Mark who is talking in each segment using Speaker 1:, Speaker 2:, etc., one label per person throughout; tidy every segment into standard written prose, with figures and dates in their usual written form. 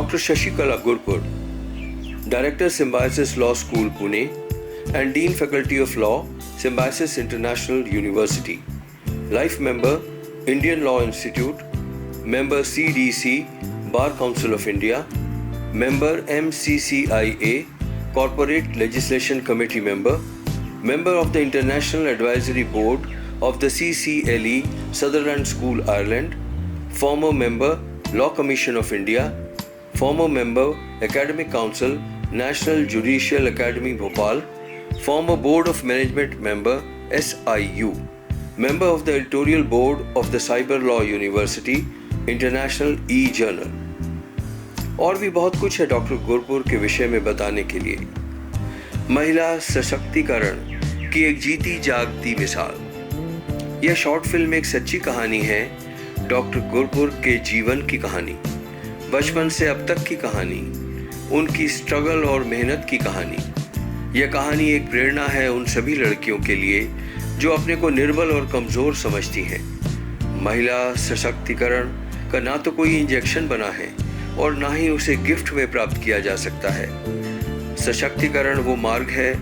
Speaker 1: Dr. Shashikala Gurpur, Director Symbiosis Law School Pune and Dean Faculty of Law, Symbiosis International University. Life Member, Indian Law Institute. Member CDC, Bar Council of India. Member MCCIA, Corporate Legislation Committee Member. Member of the International Advisory Board of the CCLE, Sutherland School, Ireland. Former Member, Law Commission of India. Former Member, Academic Council, National Judicial Academy, Bhopal. Former Board of Management Member, SIU. Member of the Editorial Board of the Cyber Law University, international e journal. और भी बहुत कुछ है doctor Gurpurab के विषय में बताने के लिए। महिला सशक्तिकरण की एक जीती जागती मिसाल। यह शॉर्ट फिल्म एक सच्ची कहानी है, डॉक्टर गुरपुर के जीवन की कहानी, बचपन से अब तक की कहानी, उनकी स्ट्रगल और मेहनत की कहानी। यह कहानी एक प्रेरणा है उन सभी लड़कियों के लिए जो अपने को निर्बल और कमज़ोर समझती हैं। महिला सशक्तिकरण का ना तो कोई इंजेक्शन बना है और ना ही उसे गिफ्ट में प्राप्त किया जा सकता है। सशक्तिकरण वो मार्ग है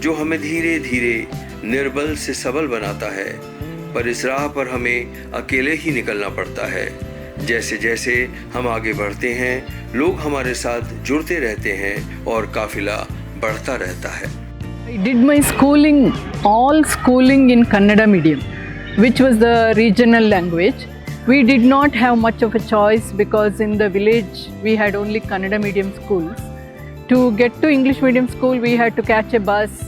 Speaker 1: जो हमें धीरे धीरे निर्बल से सबल बनाता है, पर इस राह पर हमें अकेले ही निकलना पड़ता है। जैसे जैसे हम आगे बढ़ते हैं, लोग हमारे साथ जुड़ते रहते हैं और काफिला बढ़ता रहता है।
Speaker 2: I did my schooling, all schooling in Kannada medium, which was the regional language. We did not have much of a choice because in the village we had only Kannada medium schools. To get to English medium school we had to catch a bus,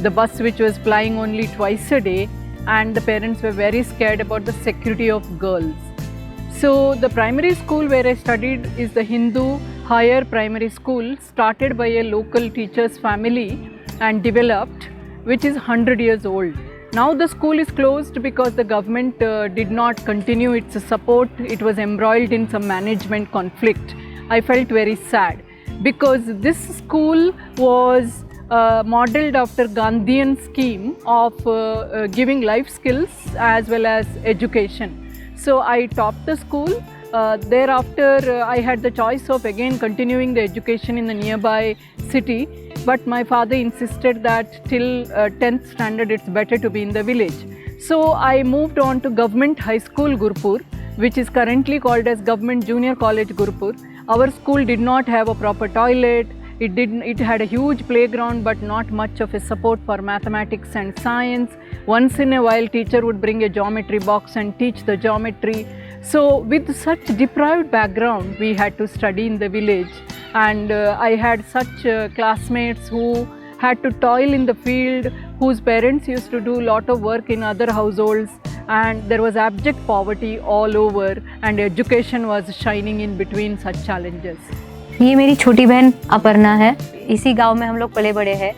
Speaker 2: the bus which was plying only twice a day, and the parents were very scared about the security of girls. So the primary school where I studied is the Hindu Higher Primary School, started by a local teacher's family and developed, which is 100 years old. Now the school is closed because the government did not continue its support. It was embroiled in some management conflict. I felt very sad because this school was modeled after Gandhian scheme of giving life skills as well as education. So I topped the school. Thereafter I had the choice of again continuing the education in the nearby city, but my father insisted that till 10th standard it's better to be in the village. So I moved on to Government High School Gurpur, which is currently called as Government Junior College Gurpur. Our school did not have a proper toilet. It had a huge playground but not much of a support for mathematics and science. Once in a while teacher would bring a geometry box and teach the geometry. So with such deprived background we had to study in the village, and I had such classmates who had to toil in the field, whose parents used to do a lot of work in other households, and there was abject poverty all over, and education was shining in between such challenges.
Speaker 3: ये मेरी छोटी बहन अपर्णा है। इसी गांव में हम लोग पले बड़े हैं।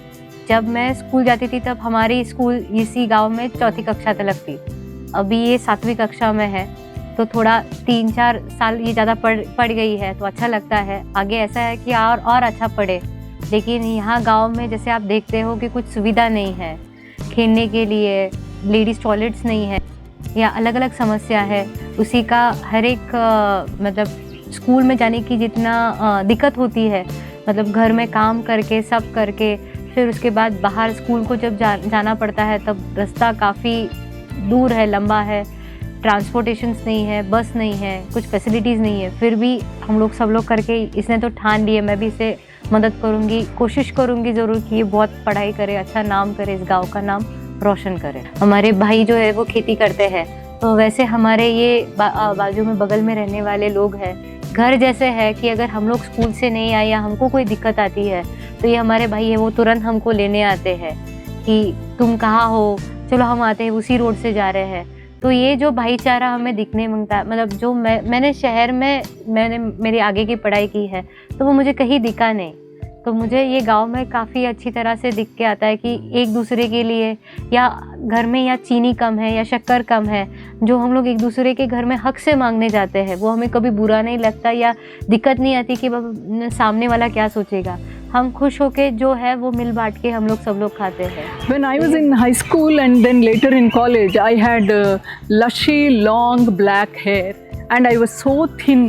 Speaker 3: जब मैं स्कूल जाती थी तब हमारी स्कूल इसी गांव में 4th कक्षा तक थी। अभी ये 7वीं कक्षा में है, तो थोड़ा 3-4 साल ये ज़्यादा पढ़ गई है तो अच्छा लगता है। आगे ऐसा है कि और अच्छा पढ़े, लेकिन यहाँ गांव में जैसे आप देखते हो कि कुछ सुविधा नहीं है, खेलने के लिए लेडीज़ टॉयलेट्स नहीं है या अलग अलग समस्या है। उसी का हर एक मतलब स्कूल में जाने की जितना दिक्कत होती है, मतलब घर में काम करके सब करके फिर उसके बाद बाहर स्कूल को जब जाना पड़ता है तब रास्ता काफ़ी दूर है, लंबा है, ट्रांसपोर्टेशंस नहीं है, बस नहीं है, कुछ फैसिलिटीज़ नहीं है। फिर भी हम लोग सब लोग करके इसने तो ठान लिए मैं भी इसे मदद करूँगी, कोशिश करूँगी ज़रूर कि ये बहुत पढ़ाई करे, अच्छा नाम करे, इस गांव का नाम रोशन करे। हमारे भाई जो है वो खेती करते हैं, तो वैसे हमारे ये बाजू में बगल में रहने वाले लोग हैं, घर जैसे है कि अगर हम लोग स्कूल से नहीं आए या हमको कोई दिक्कत आती है तो ये हमारे भाई है वो तुरंत हमको लेने आते हैं कि तुम कहाँ हो, चलो हम आते हैं, उसी रोड से जा रहे हैं। तो ये जो भाईचारा हमें दिखने मिलता है, मतलब जो मैंने शहर में मेरी आगे की पढ़ाई की है तो वो मुझे कहीं दिखा नहीं, तो मुझे ये गांव में काफ़ी अच्छी तरह से दिख के आता है कि एक दूसरे के लिए, या घर में या चीनी कम है या शक्कर कम है, जो हम लोग एक दूसरे के घर में हक से मांगने जाते हैं वो हमें कभी बुरा नहीं लगता या दिक्कत नहीं आती कि सामने वाला क्या सोचेगा। हम खुश होके जो है वो मिल बांट के हम लोग सब लोग खाते हैं।
Speaker 2: When I was in high school and then later in college, I had lushy long black hair and I was so thin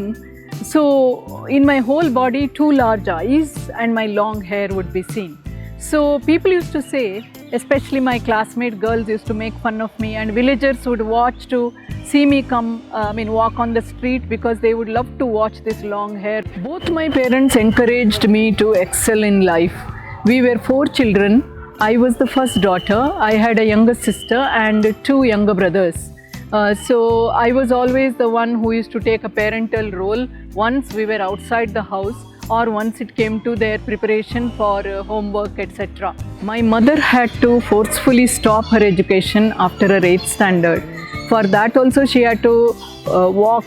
Speaker 2: So in my whole body, 2 large eyes and my long hair would be seen. So people used to say, especially my classmate girls used to make fun of me, and villagers would watch to see me walk on the street because they would love to watch this long hair. Both my parents encouraged me to excel in life. We were 4 children. I was the first daughter. I had a younger sister and 2 younger brothers. So I was always the one who used to take a parental role once we were outside the house, or once it came to their preparation for homework, etc. My mother had to forcefully stop her education after her 8th standard. For that also she had to walk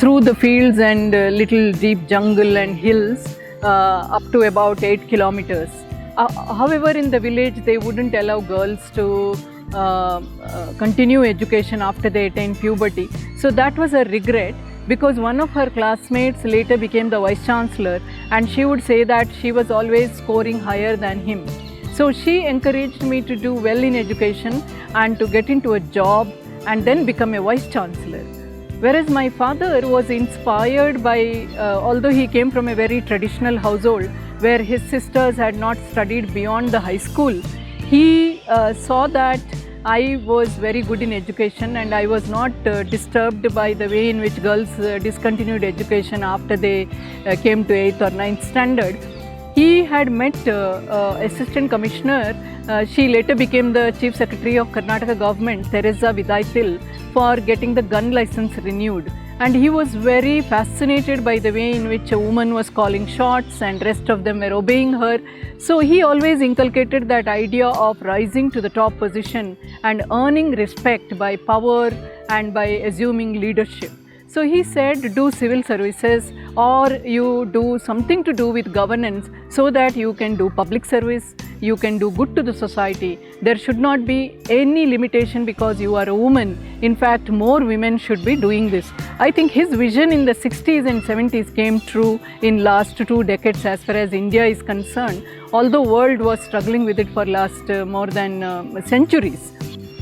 Speaker 2: through the fields and little deep jungle and hills up to about 8 kilometers. However, in the village they wouldn't allow girls to continue education after they attain puberty. So that was a regret, because one of her classmates later became the Vice Chancellor, and she would say that she was always scoring higher than him. So she encouraged me to do well in education and to get into a job and then become a Vice Chancellor. Whereas my father was inspired by, although he came from a very traditional household where his sisters had not studied beyond the high school, he saw that I was very good in education and I was not disturbed by the way in which girls discontinued education after they came to 8th or 9th standard. He had met Assistant Commissioner, she later became the Chief Secretary of Karnataka government, Teresa Vidaitil, for getting the gun license renewed. And he was very fascinated by the way in which a woman was calling shots and rest of them were obeying her. So he always inculcated that idea of rising to the top position and earning respect by power and by assuming leadership. So he said, do civil services or you do something to do with governance so that you can do public service, you can do good to the society. There should not be any limitation because you are a woman. In fact, more women should be doing this. I think his vision in the 60s and 70s came true in last 2 decades as far as India is concerned, although world was struggling with it for last more than centuries.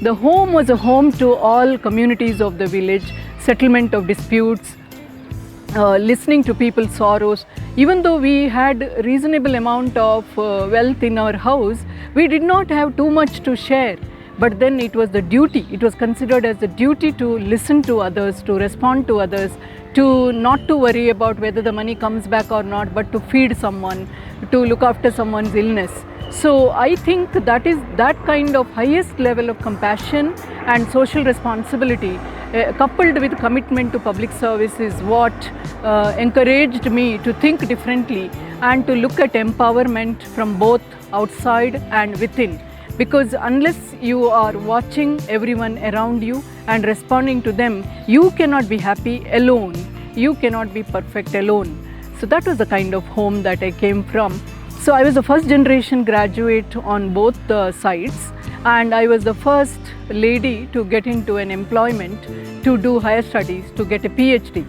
Speaker 2: The home was a home to all communities of the village, settlement of disputes, listening to people's sorrows. Even though we had reasonable amount of wealth in our house, we did not have too much to share. But then it was the duty, it was considered as the duty to listen to others, to respond to others, to not to worry about whether the money comes back or not, but to feed someone, to look after someone's illness. So I think that is that kind of highest level of compassion and social responsibility coupled with commitment to public service is what encouraged me to think differently and to look at empowerment from both outside and within. Because unless you are watching everyone around you and responding to them, you cannot be happy alone. You cannot be perfect alone. So that was the kind of home that I came from. So I was the first generation graduate on both sides, and I was the first lady to get into an employment, to do higher studies, to get a PhD.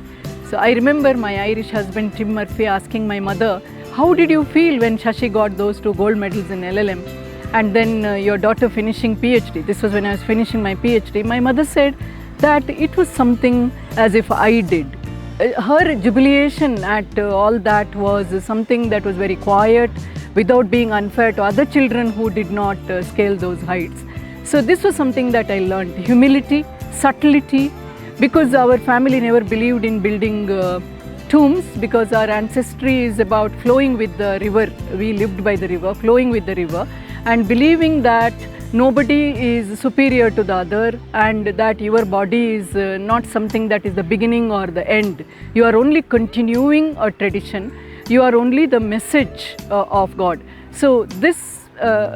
Speaker 2: So I remember my Irish husband Tim Murphy asking my mother, how did you feel when Shashi got those 2 gold medals in LLM? And then your daughter finishing PhD. This was when I was finishing my PhD. My mother said that it was something as if I did. Her jubilation at all that was something that was very quiet, without being unfair to other children who did not scale those heights. So this was something that I learned. Humility, subtlety, because our family never believed in building tombs, because our ancestry is about flowing with the river. We lived by the river, flowing with the river, and believing that nobody is superior to the other and that your body is not something that is the beginning or the end. You are only continuing a tradition. You are only the message of God. So this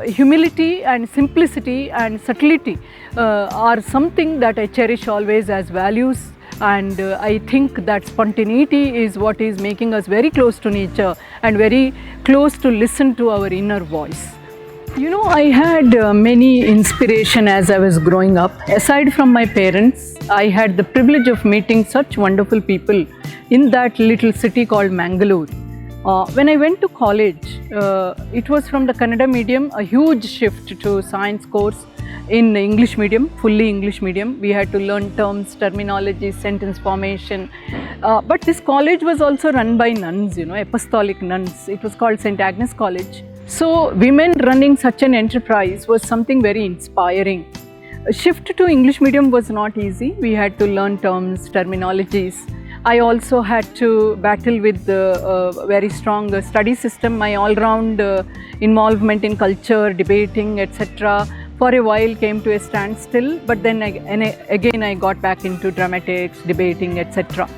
Speaker 2: humility and simplicity and subtlety are something that I cherish always as values, and I think that spontaneity is what is making us very close to nature and very close to listen to our inner voice. You know, I had many inspiration as I was growing up. Aside from my parents, I had the privilege of meeting such wonderful people in that little city called Mangalore. When I went to college, it was from the Kannada medium, a huge shift to science course. in English medium, fully English medium. We had to learn terms, terminology, sentence formation. But this college was also run by nuns, apostolic nuns. It was called St. Agnes College. So women running such an enterprise was something very inspiring. A shift to English medium was not easy. We had to learn terms, terminologies. I also had to battle with the very strong study system. My all-round involvement in culture, debating, etc. for a while came to a standstill, but then again I got back into dramatics, debating, etc.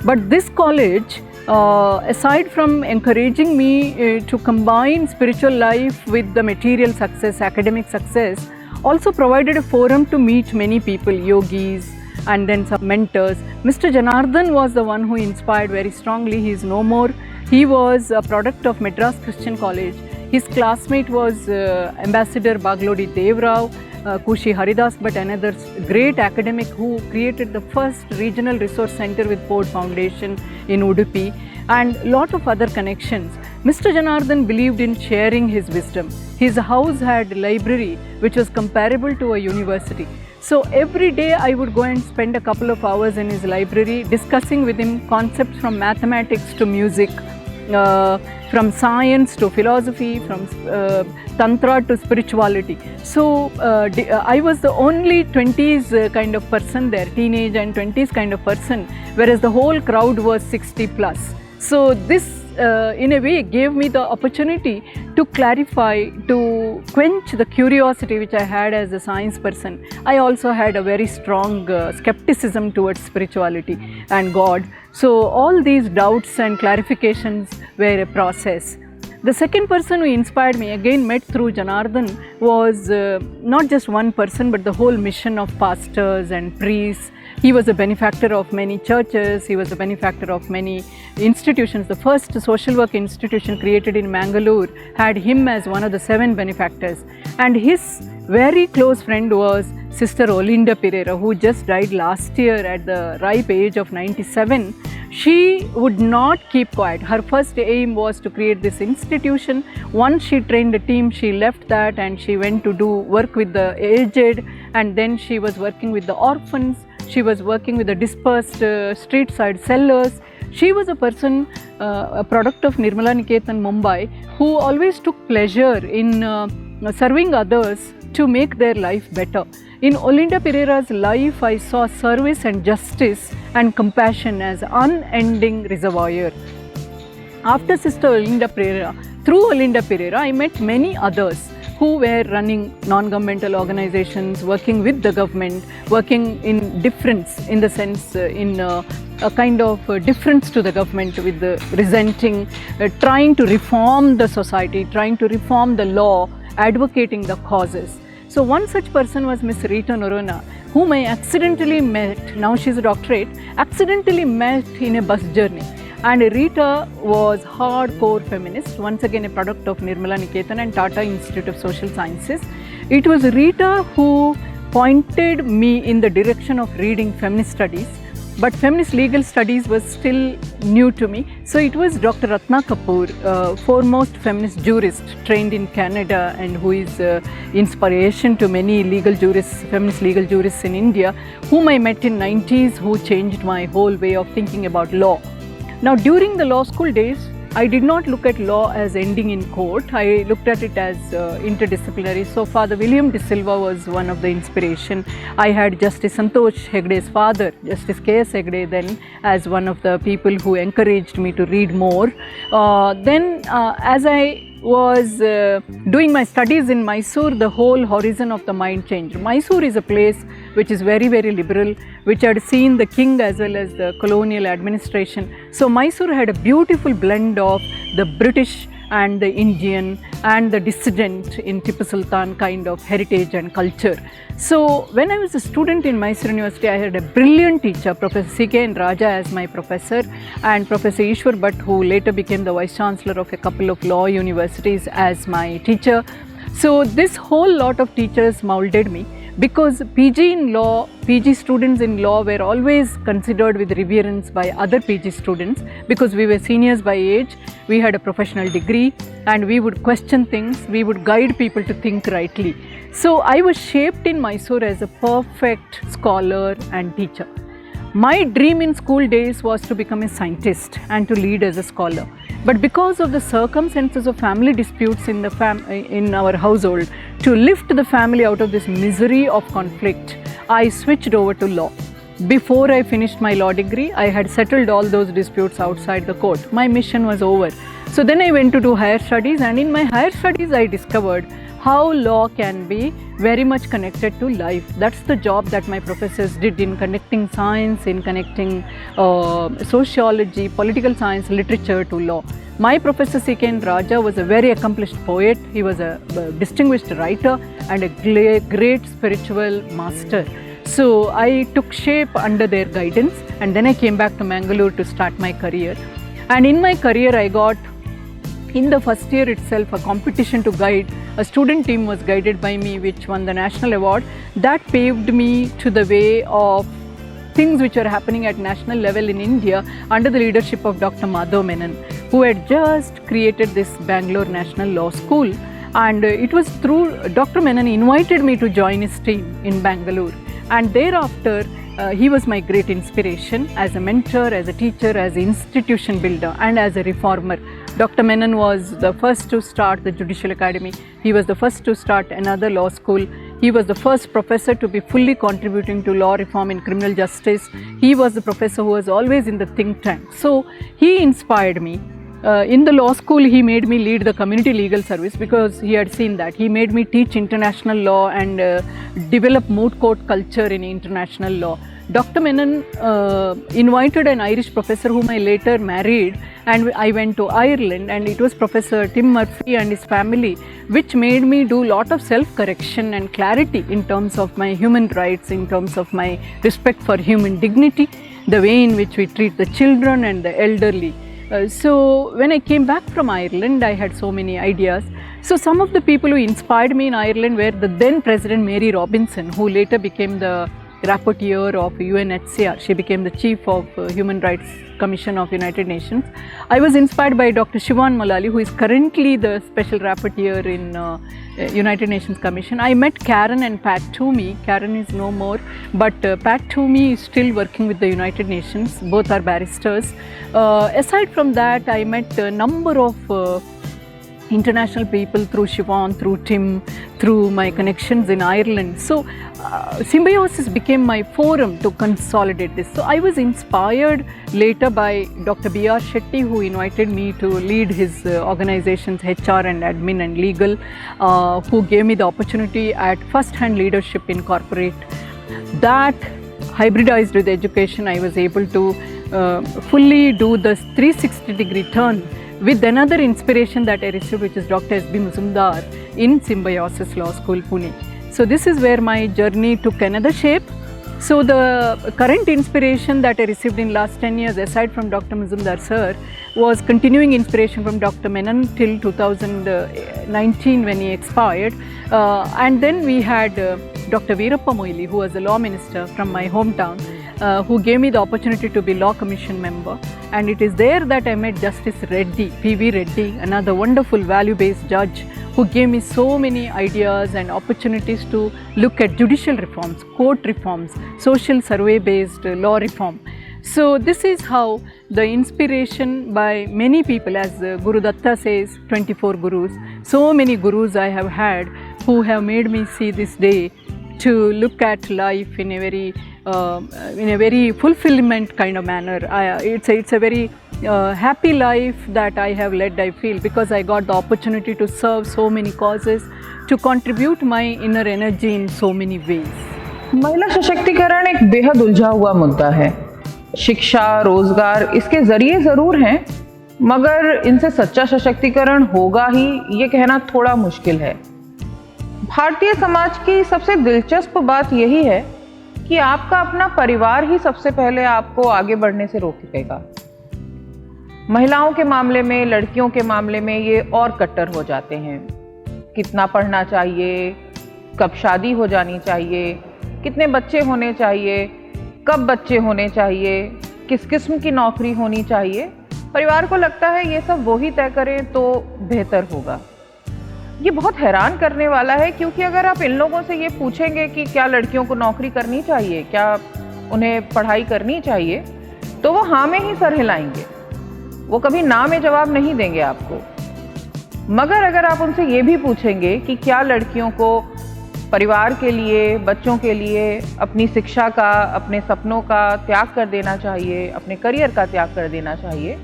Speaker 2: But this college, aside from encouraging me to combine spiritual life with the material success, academic success, also provided a forum to meet many people, yogis, and then some mentors. Mr. Janardhan was the one who inspired very strongly. He is no more. He was a product of Madras Christian College. His classmate was Ambassador Baglodi Devrao, Kushi Haridas, but another great academic who created the first regional resource center with Ford Foundation in Udupi, and lot of other connections. Mr. Janardhan believed in sharing his wisdom. His house had a library which was comparable to a university. So every day I would go and spend a couple of hours in his library discussing with him concepts from mathematics to music, from science to philosophy, from tantra to spirituality. So I was the only 20s kind of person there, teenage and 20s kind of person, whereas the whole crowd was 60 plus. So this in a way gave me the opportunity to clarify, to quench the curiosity which I had as a science person. I also had a very strong skepticism towards spirituality and God. So all these doubts and clarifications were a process. The second person who inspired me, again met through Janardhan, was not just one person but the whole mission of pastors and priests. He was a benefactor of many churches, he was a benefactor of many institutions. The first social work institution created in Mangalore had him as one of the 7 benefactors. And his very close friend was Sister Olinda Pereira, who just died last year at the ripe age of 97. She would not keep quiet. Her first aim was to create this institution. Once she trained a team, she left that and she went to do work with the aged, and then she was working with the orphans. She was working with the dispersed street side sellers. She was a person, a product of Nirmala Niketan Mumbai, who always took pleasure in serving others to make their life better. In Olinda Pereira's life, I saw service and justice and compassion as unending reservoir. After Sister Olinda Pereira, through Olinda Pereira, I met many others who were running non-governmental organizations, working with the government, working in difference, in the sense in a kind of difference to the government, with the resenting, trying to reform the society, trying to reform the law, advocating the causes. So one such person was Miss Rita Norona, whom I accidentally met. Now she's a doctorate, accidentally met in a bus journey. And Rita was hardcore feminist, once again a product of Nirmala Niketan and Tata Institute of Social Sciences. It was Rita who pointed me in the direction of reading feminist studies, but feminist legal studies was still new to me. So it was Dr. Ratna Kapoor, foremost feminist jurist trained in Canada and who is inspiration to many legal jurists, feminist legal jurists in India, whom I met in 90s, who changed my whole way of thinking about law. Now, during the law school days, I did not look at law as ending in court. I looked at it as interdisciplinary. So, Father William De Silva was one of the inspiration. I had Justice Santosh Hegde's father, Justice K.S. Hegde, then as one of the people who encouraged me to read more. As I was doing my studies in Mysore, the whole horizon of the mind changed. Mysore is a place which is very, very liberal, which had seen the king as well as the colonial administration. So Mysore had a beautiful blend of the British and the Indian and the dissident in Tipu Sultan kind of heritage and culture. So when I was a student in Mysore University, I had a brilliant teacher, Professor C.K. N. Raja as my professor, and Professor Ishwar Bhatt, who later became the Vice Chancellor of a couple of law universities, as my teacher. So this whole lot of teachers molded me. because PG students in law were always considered with reverence by other PG students, because we were seniors by age, we had a professional degree, and we would question things, we would guide people to think rightly. So I was shaped in Mysore as a perfect scholar and teacher. My dream in school days was to become a scientist and to lead as a scholar. But because of the circumstances of family disputes in our household, to lift the family out of this misery of conflict, I switched over to law. Before I finished my law degree, I had settled all those disputes outside the court. My mission was over. So then I went to do higher studies, and in my higher studies I discovered how law can be very much connected to life. That's the job that my professors did in connecting science, in connecting sociology, political science, literature to law. My professor C.K.N. Raja was a very accomplished poet. He was a distinguished writer and a great spiritual master. So I took shape under their guidance, and then I came back to Mangalore to start my career. And in my career I got, in the first year itself, a competition to guide. A student team was guided by me, which won the national award. That paved me to the way of things which are happening at national level in India under the leadership of Dr. Madhav Menon, who had just created this Bangalore National Law School. And it was through Dr. Menon invited me to join his team in Bangalore. And thereafter, he was my great inspiration as a mentor, as a teacher, as an institution builder, and as a reformer. Dr. Menon was the first to start the Judicial Academy. He was the first to start another law school. He was the first professor to be fully contributing to law reform in criminal justice. He was the professor who was always in the think tank. So he inspired me. In the law school, he made me lead the community legal service because he had seen that. He made me teach international law and develop moot court culture in international law. Dr. Menon invited an Irish professor whom I later married, and I went to Ireland, and it was Professor Tim Murphy and his family, which made me do a lot of self-correction and clarity in terms of my human rights, in terms of my respect for human dignity, the way in which we treat the children and the elderly. So when I came back from Ireland, I had so many ideas. So some of the people who inspired me in Ireland were the then President Mary Robinson, who later became the rapporteur of UNHCR. She became the chief of Human Rights Commission of United Nations. I was inspired by Dr. Shivan Malali, who is currently the special rapporteur in United Nations Commission. I met Karen and Pat Toomey. Karen is no more, but Pat Toomey is still working with the United Nations. Both are barristers. Aside from that, I met a number of international people through Shivan, through Tim, through my connections in Ireland. So Symbiosis became my forum to consolidate this. So I was inspired later by Dr. B.R. Shetty, who invited me to lead his organizations, HR and admin and legal, who gave me the opportunity at first-hand leadership in corporate. That hybridized with education, I was able to fully do the 360-degree turn with another inspiration that I received, which is Dr. S.B. Mazumdar in Symbiosis Law School, Pune. So this is where my journey took another shape. So the current inspiration that I received in last 10 years, aside from Dr. Mazumdar sir, was continuing inspiration from Dr. Menon till 2019 when he expired. And then we had Dr. Veerappa Moily, who was a law minister from my hometown, who gave me the opportunity to be law commission member. And it is there that I met Justice Reddy, P.V. Reddy, another wonderful value-based judge who gave me so many ideas and opportunities to look at judicial reforms, court reforms, social survey-based law reform. So this is how the inspiration by many people, as Guru Datta says, 24 gurus, so many gurus I have had who have made me see this day to look at life in a very fulfillment kind of manner. It's a very happy life that I have led, I feel, because I got the opportunity to serve so many causes, to contribute my inner energy in so many ways.
Speaker 4: महिला सशक्तिकरण एक बेहद उलझा हुआ मुद्दा है। शिक्षा, रोजगार इसके जरिए जरूर हैं, मगर इनसे सच्चा सशक्तिकरण होगा ही ये कहना थोड़ा मुश्किल है। भारतीय समाज की सबसे दिलचस्प बात यही है कि आपका अपना परिवार ही सबसे पहले आपको आगे बढ़ने से रोकेगा। महिलाओं के मामले में, लड़कियों के मामले में ये और कट्टर हो जाते हैं। कितना पढ़ना चाहिए, कब शादी हो जानी चाहिए, कितने बच्चे होने चाहिए, कब बच्चे होने चाहिए, किस किस्म की नौकरी होनी चाहिए, परिवार को लगता है ये सब वो ही तय करें तो बेहतर होगा। ये बहुत हैरान करने वाला है, क्योंकि अगर आप इन लोगों से ये पूछेंगे कि क्या लड़कियों को नौकरी करनी चाहिए, क्या उन्हें पढ़ाई करनी चाहिए, तो वो हाँ में ही सर हिलाएंगे, वो कभी ना में जवाब नहीं देंगे आपको। मगर अगर आप उनसे ये भी पूछेंगे कि क्या लड़कियों को परिवार के लिए, बच्चों के लिए अपनी शिक्षा का, अपने सपनों का त्याग कर देना चाहिए, अपने करियर का त्याग कर देना चाहिए,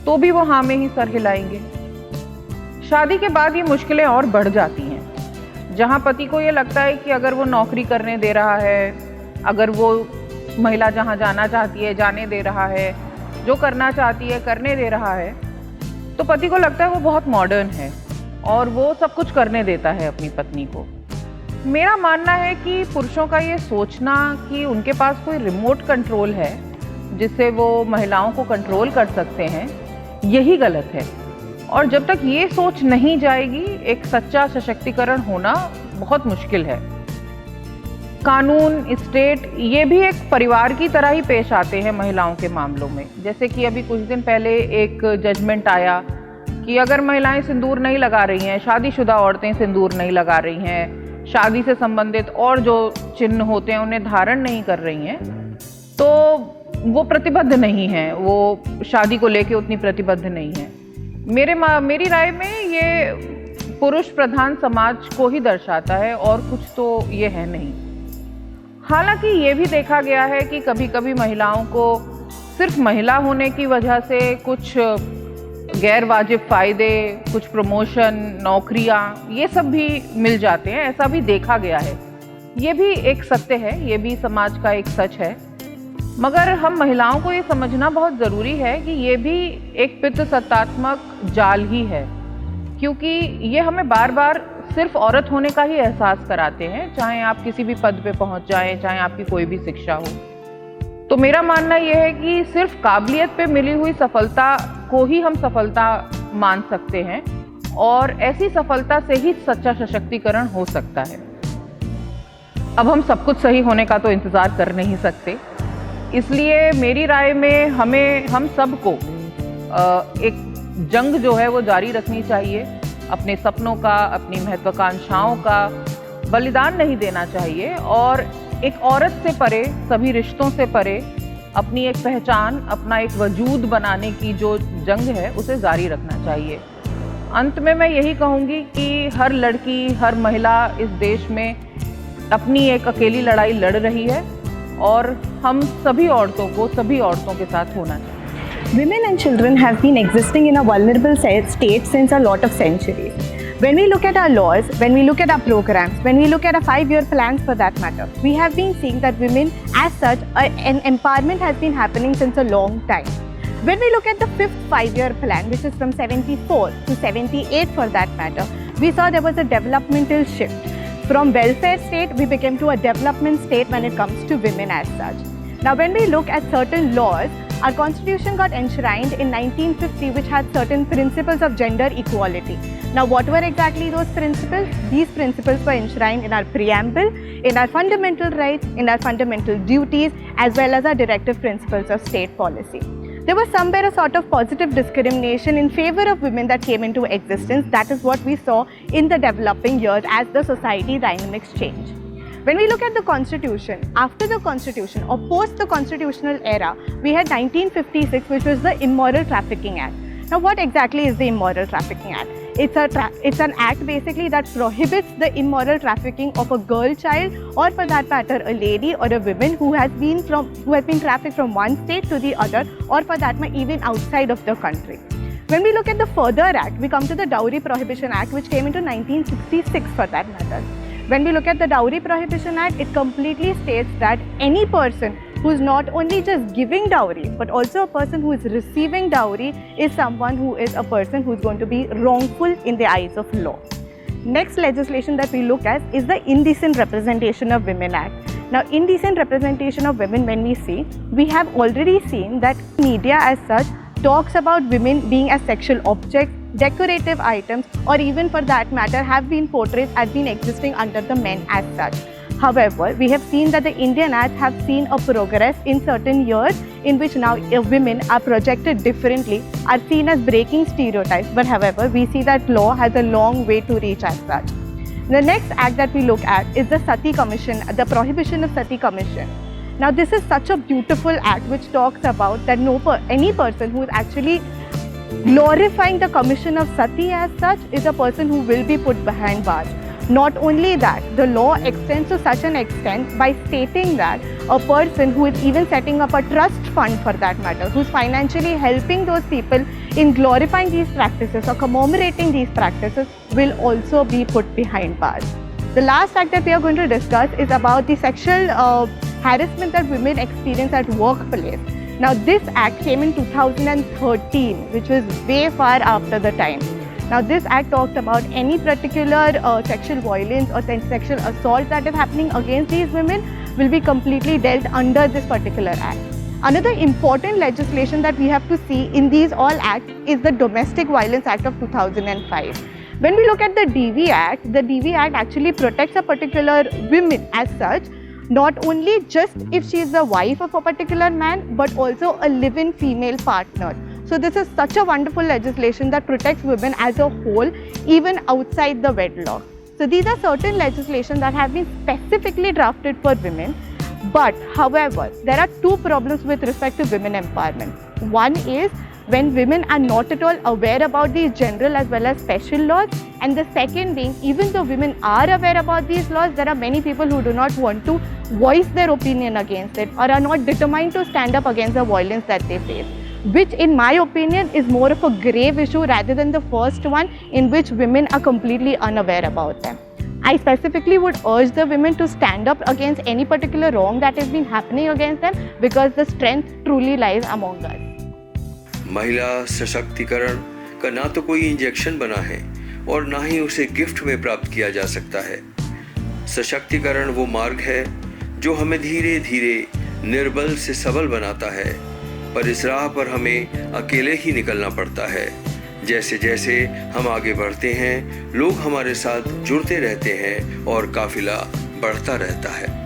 Speaker 4: तो भी वो हाँ में ही सर हिलाएंगे। शादी के बाद ये मुश्किलें और बढ़ जाती हैं, जहाँ पति को ये लगता है कि अगर वो नौकरी करने दे रहा है, अगर वो महिला जहाँ जाना चाहती है जाने दे रहा है, जो करना चाहती है करने दे रहा है, तो पति को लगता है वो बहुत मॉडर्न है और वो सब कुछ करने देता है अपनी पत्नी को। मेरा मानना है कि पुरुषों का ये सोचना कि उनके पास कोई रिमोट कंट्रोल है जिससे वो महिलाओं को कंट्रोल कर सकते हैं, यही गलत है। और जब तक ये सोच नहीं जाएगी, एक सच्चा सशक्तिकरण होना बहुत मुश्किल है। कानून, स्टेट, ये भी एक परिवार की तरह ही पेश आते हैं महिलाओं के मामलों में। जैसे कि अभी कुछ दिन पहले एक जजमेंट आया कि अगर महिलाएं सिंदूर नहीं लगा रही हैं, शादीशुदा औरतें सिंदूर नहीं लगा रही हैं, शादी से संबंधित और जो चिन्ह होते हैं उन्हें धारण नहीं कर रही हैं, तो वो प्रतिबद्ध नहीं हैं, वो शादी को लेके उतनी प्रतिबद्ध नहीं है। मेरी राय में ये पुरुष प्रधान समाज को ही दर्शाता है और कुछ तो ये है नहीं। हालांकि ये भी देखा गया है कि कभी कभी महिलाओं को सिर्फ महिला होने की वजह से कुछ गैर वाजिब फ़ायदे, कुछ प्रमोशन, नौकरियां, ये सब भी मिल जाते हैं, ऐसा भी देखा गया है। ये भी एक सत्य है, ये भी समाज का एक सच है। मगर हम महिलाओं को ये समझना बहुत ज़रूरी है कि ये भी एक पितृसत्तात्मक जाल ही है, क्योंकि ये हमें बार बार सिर्फ औरत होने का ही एहसास कराते हैं, चाहे आप किसी भी पद पे पहुंच जाएं, चाहे आपकी कोई भी शिक्षा हो। तो मेरा मानना यह है कि सिर्फ काबिलियत पे मिली हुई सफलता को ही हम सफलता मान सकते हैं और ऐसी सफलता से ही सच्चा सशक्तिकरण हो सकता है। अब हम सब कुछ सही होने का तो इंतज़ार कर नहीं सकते, इसलिए मेरी राय में हम सबको एक जंग जो है वो जारी रखनी चाहिए। अपने सपनों का, अपनी महत्वाकांक्षाओं का बलिदान नहीं देना चाहिए और एक औरत से परे, सभी रिश्तों से परे अपनी एक पहचान, अपना एक वजूद बनाने की जो जंग है उसे जारी रखना चाहिए। अंत में मैं यही कहूँगी कि हर लड़की, हर महिला इस देश में अपनी एक अकेली लड़ाई लड़ रही है और हम सभी औरतों को, सभी औरतों के साथ होना चाहिए।
Speaker 5: Women and children have been existing in a vulnerable state since a lot of centuries. When we look at our laws, when we look at our programs, when we look at our 5-year plans for that matter, we have been seeing that women as such, an empowerment has been happening since a long time. When we look at the 5th 5-year plan, which is from 74 to 78 for that matter, we saw there was a developmental shift. From welfare state, we became to a development state when it comes to women as such. Now, when we look at certain laws, our constitution got enshrined in 1950, which had certain principles of gender equality. Now, what were exactly those principles? These principles were enshrined in our preamble, in our fundamental rights, in our fundamental duties, as well as our directive principles of state policy. There was somewhere a sort of positive discrimination in favor of women that came into existence. That is what we saw in the developing years as the society dynamics changed. When we look at the constitution, after the constitution or post the constitutional era, we had 1956, which was the Immoral Trafficking Act. Now, what exactly is the Immoral Trafficking Act? It's an act basically that prohibits the immoral trafficking of a girl child, or for that matter a lady or a woman who has been trafficked from one state to the other, or for that matter even outside of the country. When we look at the further act, we come to the Dowry Prohibition Act, which came into 1966 for that matter. When we look at the Dowry Prohibition Act, it completely states that any person who is not only just giving dowry, but also a person who is receiving dowry is someone who is a person who is going to be wrongful in the eyes of law. Next legislation that we look at is the Indecent Representation of Women Act. Now, indecent representation of women, when we see, we have already seen that media as such talks about women being as sexual objects, decorative items, or even for that matter, have been portraits as been existing under the men as such. However, we have seen that the Indian Act have seen a progress in certain years in which now women are projected differently, are seen as breaking stereotypes. But however, we see that law has a long way to reach as such. The next act that we look at is the Sati Commission, the Prohibition of Sati Commission. Now, this is such a beautiful act which talks about that any person who is actually glorifying the commission of Sati as such is a person who will be put behind bars. Not only that, the law extends to such an extent by stating that a person who is even setting up a trust fund for that matter, who's financially helping those people in glorifying these practices or commemorating these practices, will also be put behind bars. The last act that we are going to discuss is about the sexual harassment that women experience at workplace. Now, this act came in 2013, which was way far after the time. Now, this act talks about any particular sexual violence or sexual assault that is happening against these women will be completely dealt under this particular act. Another important legislation that we have to see in these all acts is the Domestic Violence Act of 2005. When we look at the DV Act actually protects a particular woman as such, not only just if she is the wife of a particular man, but also a live-in female partner. So this is such a wonderful legislation that protects women as a whole, even outside the wedlock. So these are certain legislation that have been specifically drafted for women. But however, there are two problems with respect to women empowerment. One is when women are not at all aware about these general as well as special laws. And the second being, even though women are aware about these laws, there are many people who do not want to voice their opinion against it or are not determined to stand up against the violence that they face, which in my opinion is more of a grave issue rather than the first one in which women are completely unaware about them. I specifically would urge the women to stand up against any particular wrong that has been happening against them, because the strength truly lies among us.
Speaker 1: महिला सशक्तिकरण का ना तो कोई injection बना है और ना ही उसे गिफ्ट में प्राप्त किया जा सकता है। सशक्तिकरण वो मार्ग है जो हमें धीरे धीरे निर्बल से सबल बनाता है, पर इस राह पर हमें अकेले ही निकलना पड़ता है। जैसे जैसे हम आगे बढ़ते हैं, लोग हमारे साथ जुड़ते रहते हैं और काफिला बढ़ता रहता है।